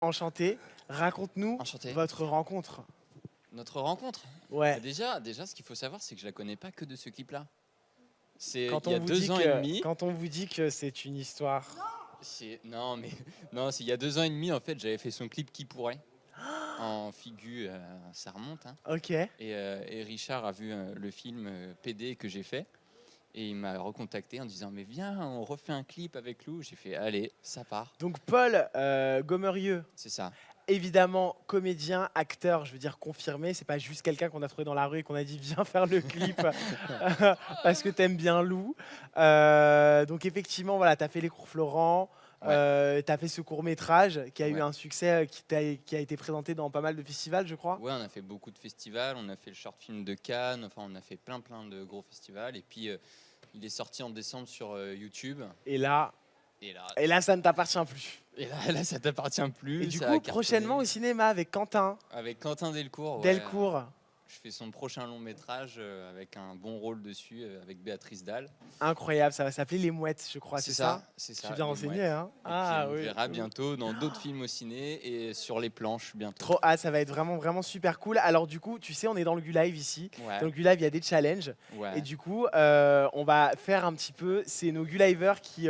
Enchanté. Raconte-nous Enchanté. votre rencontre. Notre rencontre. Ouais. Déjà, ce qu'il faut savoir, c'est que je la connais pas que de ce clip-là. C'est Quand il y a on vous 2 dit ans et demi. quand on vous dit que c'est une histoire. Non, mais non, c'est il y a 2 ans et demi en fait, j'avais fait son clip Qui pourrait en figure, ça remonte. Hein. Ok. Et Richard a vu le film PD que j'ai fait. Et il m'a recontacté en disant mais viens, on refait un clip avec Lou. J'ai fait allez, ça part. Donc Paul Gommerieux, C'est ça. évidemment comédien, acteur, je veux dire confirmé. C'est pas juste quelqu'un qu'on a trouvé dans la rue et qu'on a dit viens faire le clip parce que t'aimes bien Lou. Donc effectivement, voilà, t'as fait les cours Florent. T'as fait ce court métrage qui a eu un succès qui a été présenté dans pas mal de festivals, je crois. Ouais, on a fait beaucoup de festivals, on a fait le short film de Cannes, enfin on a fait plein de gros festivals. Et puis il est sorti en décembre sur YouTube. Et là, ça ne t'appartient plus. Et là, ça t'appartient plus. Et du ça coup, a cartonné. prochainement au cinéma avec Quentin. Avec Quentin Delcourt. Delcourt. Je fais son prochain long métrage avec un bon rôle dessus, avec Béatrice Dalle. Incroyable, ça va s'appeler Les Mouettes, je crois, c'est ça. C'est ça. Je suis bien renseigné, hein. Et puis on verra bientôt dans d'autres films au ciné et sur les planches bientôt. Trop hâte, ça va être vraiment super cool. Alors du coup, tu sais, on est dans le Gulive ici. Ouais. Dans le Gulive, il y a des challenges. Ouais. Et du coup, on va faire un petit peu. C'est nos Gulivers qui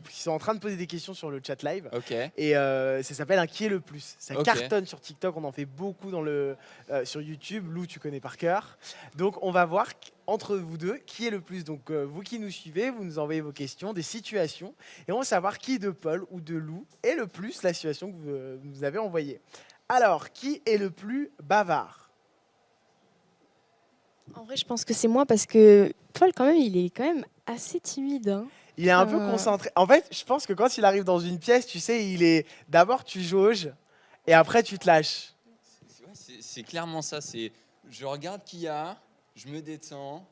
sont en train de poser des questions sur le chat live. Ok. Et ça s'appelle un qui est le plus. Ça Ok. cartonne sur TikTok, on en fait beaucoup sur YouTube. Lou, tu connais par cœur. Donc on va voir entre vous deux qui est le plus. Donc vous qui nous suivez, vous nous envoyez vos questions, des situations. Et on va savoir qui de Paul ou de Lou est le plus la situation que vous nous avez envoyée. Alors, qui est le plus bavard? En vrai, je pense que c'est moi parce que Paul, quand même, il est quand même assez timide. Hein. Il est un peu concentré. En fait, je pense que quand il arrive dans une pièce, tu sais, il est d'abord tu jauges et après tu te lâches. C'est clairement ça. C'est je regarde qui y a, je me détends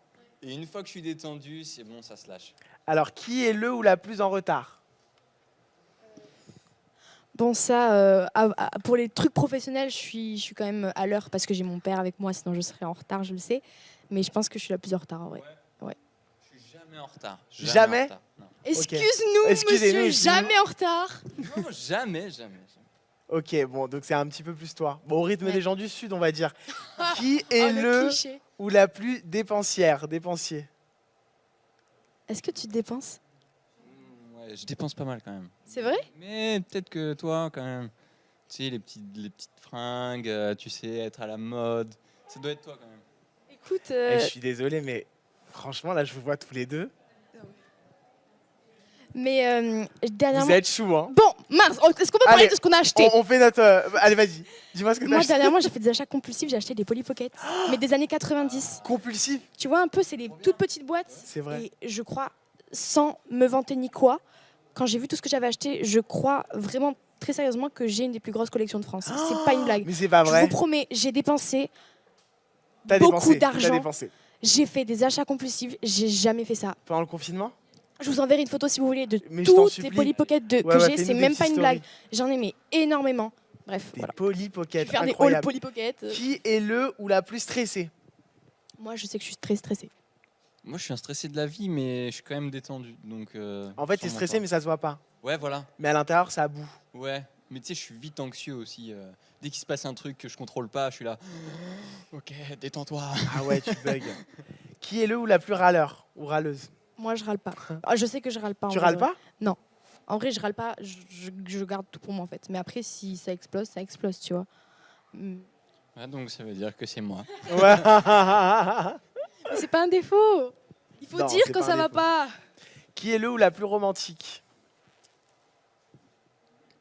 et une fois que je suis détendu, c'est bon, ça se lâche. Alors, qui est le ou la plus en retard? Bon, ça, pour les trucs professionnels, je suis quand même à l'heure parce que j'ai mon père avec moi, sinon je serais en retard, je le sais. Mais je pense que je suis la plus en retard, en vrai. Ouais. Je suis jamais en retard. Jamais en retard. Non. Excuse-nous, Excusez-nous, monsieur, jamais en retard. Non, jamais. Ok, bon, donc c'est un petit peu plus toi. Bon, au rythme des gens du Sud, on va dire. Qui Oh, est le le cliché. ou la plus dépensier? Est-ce que tu te dépenses? Ouais, je dépense pas mal quand même. C'est vrai? Mais peut-être que toi, quand même, tu sais, les petites fringues, tu sais, être à la mode, ça doit être toi quand même. Écoute, Je suis désolé, mais franchement, là, je vous vois tous les deux. mais dernièrement... Vous êtes chou, hein? Bon, mince, est-ce qu'on peut parler de ce qu'on a acheté? On fait notre... allez, vas-y, dis-moi ce que tu as Moi, acheté. dernièrement, j'ai fait des achats compulsifs, j'ai acheté des Polly Pocket, mais des années 90. Compulsif? Tu vois un peu, c'est des toutes petites boîtes. C'est vrai. Et je crois, sans me vanter ni quoi, quand j'ai vu tout ce que j'avais acheté, je crois vraiment très sérieusement que j'ai une des plus grosses collections de France. C'est pas une blague. Mais c'est pas Je vrai. vous promets, j'ai dépensé T'as beaucoup dépensé, t'as d'argent. dépensé. J'ai fait des achats compulsifs, j'ai jamais fait ça. Pendant le confinement? Je vous enverrai une photo si vous voulez de Mais je t'en toutes supplie. les Polly Pocket que Ouais, j'ai. fais-nous C'est des même petites pas une stories. blague. J'en ai mais énormément. Bref, Des voilà. Polly Je Pocket, vais faire des hauls incroyable. Polly Pocket. Qui est le ou la plus stressée? Moi, je sais que je suis très stressée. Moi, je suis un stressé de la vie, mais je suis quand même détendu. Donc, En fait, t'es stressé, mais ça se voit pas. Ouais, voilà. Mais à l'intérieur, ça boue. Ouais, mais tu sais, je suis vite anxieux aussi. Dès qu'il se passe un truc que je contrôle pas, je suis là. Ok, détends-toi. Ah ouais, tu bugs. Qui est le ou la plus râleur ou râleuse? Moi, je râle pas. Ah, je sais que je râle pas. Tu râles pas? En vrai, je râle pas. Je garde tout pour moi, en fait. Mais après, si ça explose, tu vois. Ah, donc, ça veut dire que c'est moi. Ouais. Mais c'est pas un défaut. Il faut Non, dire c'est quand pas ça un va défaut. pas. Qui est le ou la plus romantique?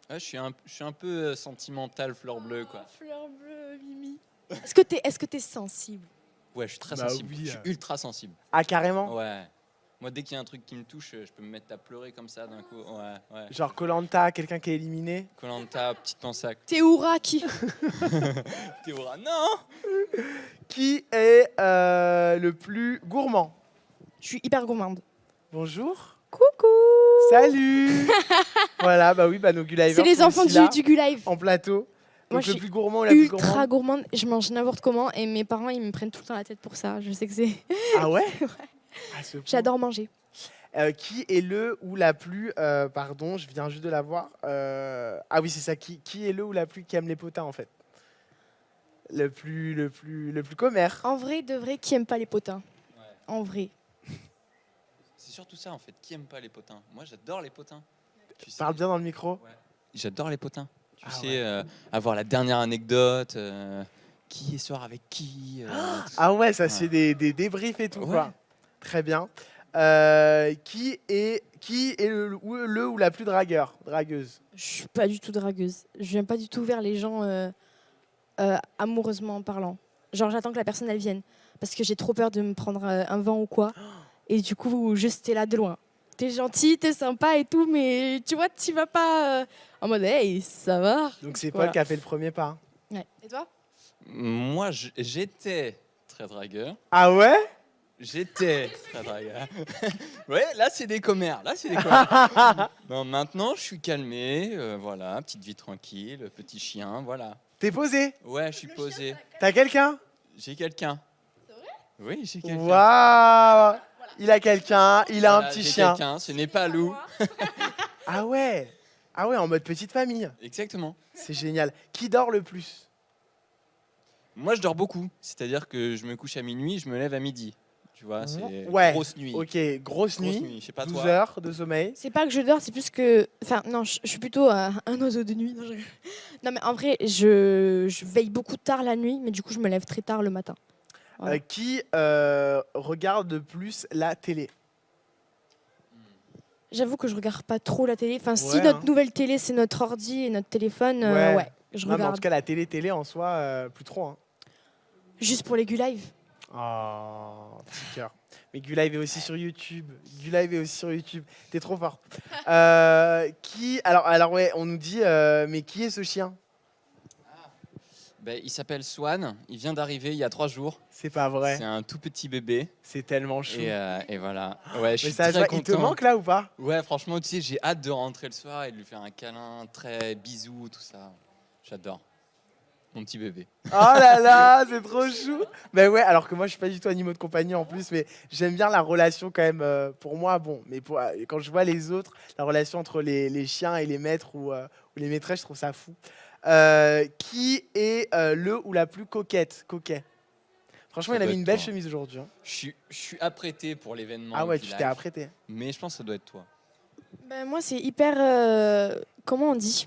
Ouais, je suis un peu sentimental, fleur bleue, quoi. Fleur bleue, Mimi. Est-ce que t'es sensible? Ouais, je suis très Bah sensible. oui, Je suis ultra sensible. Ah, carrément? Ouais. Moi, dès qu'il y a un truc qui me touche, je peux me mettre à pleurer comme ça d'un coup. Ouais. Genre Koh-Lanta, quelqu'un qui est éliminé? Koh-Lanta, petite pensée à T'es Oura qui? Théora. Non! Qui est le plus gourmand? Je suis hyper gourmande. Bonjour. Coucou. Salut. Voilà, bah oui, bah nos Gulivers C'est les sont enfants aussi là, du Gulive. en plateau. Moi, Donc je le suis plus gourmand ou la plus Ultra gourmande? gourmande. Je mange n'importe comment et mes parents, ils me prennent tout le temps la tête pour ça. Je sais que c'est... Ah ouais? Ouais. À ce point. J'adore manger. Qui est le ou la plus... pardon, je viens juste de la voir. Ah oui, c'est ça. Qui est le ou la plus qui aime les potins, en fait? Le plus commère. En vrai, de vrai, qui aime pas les potins? En vrai. C'est surtout ça en fait. Qui aime pas les potins? Moi j'adore les potins. Tu sais, Parle bien dans le micro. j'adore les potins. Tu Ah sais, ouais. avoir la dernière anecdote, qui sort avec qui. Tout ça. Ah ouais, ça Ouais. c'est des débriefs et tout, Ouais. quoi. Très bien. Qui est le ou la plus dragueuse? Je suis pas du tout dragueuse. Je viens pas du tout vers les gens amoureusement parlant. Genre, j'attends que la personne elle vienne. Parce que j'ai trop peur de me prendre un vent ou quoi. Et du coup, juste t'es là de loin. T'es gentil, t'es sympa et tout, mais tu vois, tu vas pas en mode hey, ça va. Donc c'est Voilà. Paul qui a fait le premier pas, hein. Ouais. Et toi? Moi j'étais très dragueur. Ah ouais? J'étais très dragueur. Ouais, là c'est des commères. Là c'est des commères. Non, maintenant je suis calmé. Voilà, petite vie tranquille, petit chien. Voilà. T'es posé? Ouais, je suis posé. T'as quelqu'un? J'ai quelqu'un. C'est vrai? Oui, j'ai quelqu'un. Waouh! Il a quelqu'un, il a Voilà, un petit j'ai chien. quelqu'un, ce n'est pas Lou. Ah ouais! Ah ouais, en mode petite famille. Exactement. C'est génial. Qui dort le plus? Moi, je dors beaucoup. C'est-à-dire que je me couche à minuit, je me lève à midi. Tu vois, c'est Ouais. grosse nuit. Ok, grosse Grosse nuit, nuit. Je sais pas 12 toi. heures de sommeil. C'est pas que je dors, c'est plus que. Enfin, non, je suis plutôt un oiseau de nuit. Non, non, mais en vrai, je veille beaucoup tard la nuit, mais du coup, je me lève très tard le matin. Voilà. Qui regarde le plus la télé? J'avoue que je regarde pas trop la télé. Enfin, si Ouais, notre hein. nouvelle télé, c'est notre ordi et notre téléphone, Ouais. je Non, mais en tout regarde. cas, la télé en soi, plus trop, hein. Juste pour les Live. Oh, petit cœur. Mais Gulive est aussi sur YouTube. Gulive est aussi sur YouTube. T'es trop fort. Alors ouais, on nous dit, mais qui est ce chien? Ben, il s'appelle Swan. Il vient d'arriver il y a 3 jours. C'est pas vrai. C'est un tout petit bébé. C'est tellement chou. Et voilà. Ouais, je Mais suis ça, très il te content. manque là ou pas? Ouais, franchement, tu sais, j'ai hâte de rentrer le soir et de lui faire un câlin, très bisous, tout ça. J'adore. Mon petit bébé. Oh là là, c'est trop chou. Mais ouais, alors que moi je suis pas du tout animaux de compagnie en plus, mais j'aime bien la relation quand même. Pour moi, bon, mais quand je vois les autres, la relation entre les chiens et les maîtres ou les maîtresses, je trouve ça fou. Qui est le ou la plus coquet? Franchement, Ça il a doit mis une être belle toi. chemise aujourd'hui, hein. Je suis apprêté pour l'événement. Ah ouais, du tu live, t'es apprêté. Mais je pense que ça doit être toi. Ben, moi, c'est hyper. Comment on dit?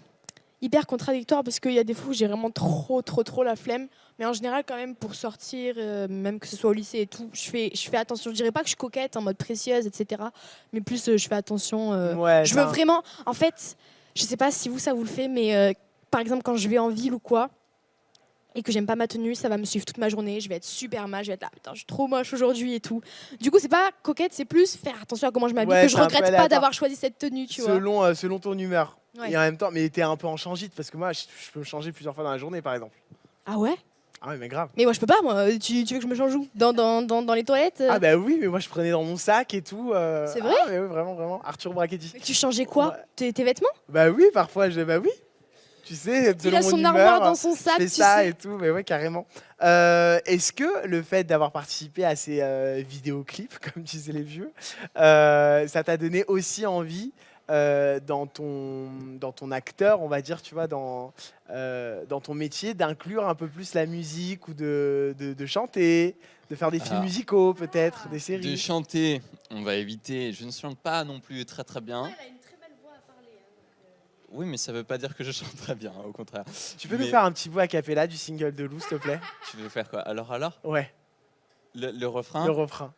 Hyper contradictoire parce qu'il y a des fois où j'ai vraiment trop la flemme. Mais en général, quand même, pour sortir, même que ce soit au lycée et tout, je fais attention. Je dirais pas que je suis coquette en mode précieuse, etc. Mais plus, je fais attention. Ouais, Je ça- veux vraiment. En fait, je sais pas si vous, ça vous le fait, mais par exemple, quand je vais en ville ou quoi, et que j'aime pas ma tenue, ça va me suivre toute ma journée. Je vais être super mal, je vais être là, putain, je suis trop moche aujourd'hui et tout. Du coup, c'est pas coquette, c'est plus faire attention à comment je m'habille, Ouais, que je c'est un peu regrette pas aléatoire. d'avoir choisi cette tenue, tu vois. selon ton humeur. Ouais. Et en même temps, mais t'es un peu en changite parce que moi, je peux me changer plusieurs fois dans la journée, par exemple. Ah ouais? Ah ouais, mais grave. Mais moi, je peux pas, moi. Tu veux que je me change où? Dans les toilettes? Ah bah oui, mais moi je prenais dans mon sac et tout. C'est vrai? Ah, mais oui, vraiment. Arthur Brachetti. Mais tu changeais quoi? Ouais. Tes vêtements? Bah oui, parfois, bah oui. Tu sais, Il selon a mon son humeur, armoire dans son je sac, fais tu ça sais. et tout, mais ouais, carrément. Est-ce que le fait d'avoir participé à ces vidéoclips, comme disaient les vieux, ça t'a donné aussi envie dans ton acteur, on va dire, tu vois, dans ton métier, d'inclure un peu plus la musique ou de chanter, de faire des films Ah. musicaux peut-être, des De séries? chanter, on va éviter. Je ne chante pas non plus très bien. Oui, mais ça veut pas dire que je chante très bien, au contraire. Tu peux Mais nous faire un petit bout a cappella du single de Lou, s'il te plaît? Tu veux faire quoi? Alors, Ouais, le refrain. le refrain.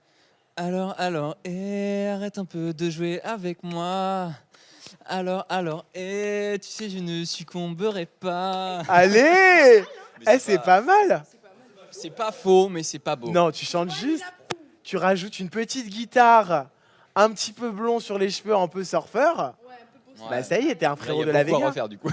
Alors, et arrête un peu de jouer avec moi. Alors, et tu sais, je ne succomberai pas. Allez! Mais C'est pas mal! C'est pas faux, mais c'est pas beau. Non, tu chantes juste, tu rajoutes une petite guitare, un petit peu blond sur les cheveux, un peu surfeur. Ouais. Bah ça y est, t'es un Là, frérot y a de la beaucoup à Vega. refaire du coup.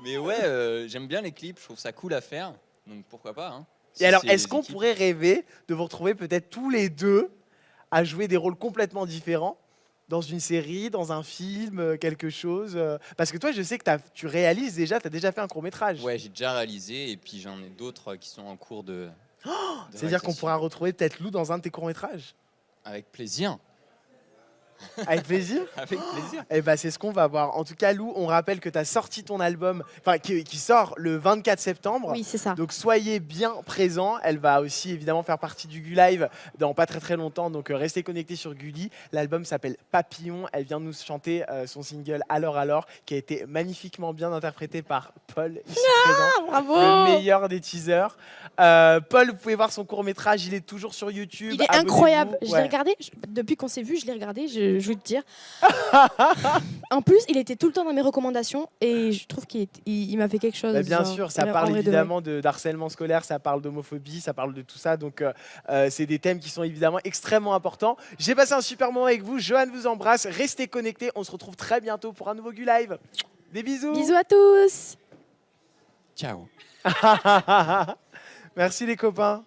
Mais ouais, j'aime bien les clips, je trouve ça cool à faire. Donc pourquoi pas, hein. Si Et alors, c'est est-ce les qu'on équipes. pourrait rêver de vous retrouver peut-être tous les deux à jouer des rôles complètement différents dans une série, dans un film, quelque chose Parce que toi, je sais que tu réalises déjà, tu as déjà fait un court-métrage. Ouais, j'ai déjà réalisé et puis j'en ai d'autres qui sont en cours de C'est-à-dire qu'on réalisation. pourra retrouver peut-être Lou dans un de tes courts-métrages. Avec plaisir. Avec plaisir. Avec plaisir. Et bah c'est ce qu'on va voir. En tout cas, Lou, on rappelle que tu as sorti ton album, enfin qui sort le 24 septembre. Oui, c'est ça. Donc soyez bien présents. Elle va aussi évidemment faire partie du Gu Live dans pas très longtemps. Donc restez connectés sur Gulli. L'album s'appelle Papillon. Elle vient de nous chanter son single Alors, qui a été magnifiquement bien interprété par Paul ici présent. Bravo. Le meilleur des teasers. Paul, vous pouvez voir son court-métrage, il est toujours sur YouTube. Il est Abonnez-vous. incroyable. Je Ouais. l'ai regardé, depuis qu'on s'est vu, je l'ai regardé, je veux te dire. En plus, il était tout le temps dans mes recommandations et je trouve il m'a fait quelque chose. Bah, bien genre, sûr, ça en parle vrai de évidemment d'harcèlement scolaire, ça parle d'homophobie, ça parle de tout ça. Donc, c'est des thèmes qui sont évidemment extrêmement importants. J'ai passé un super moment avec vous. Johan vous embrasse. Restez connectés. On se retrouve très bientôt pour un nouveau Gu Live. Des bisous. vrai. Bisous à tous. Ciao. Merci les copains.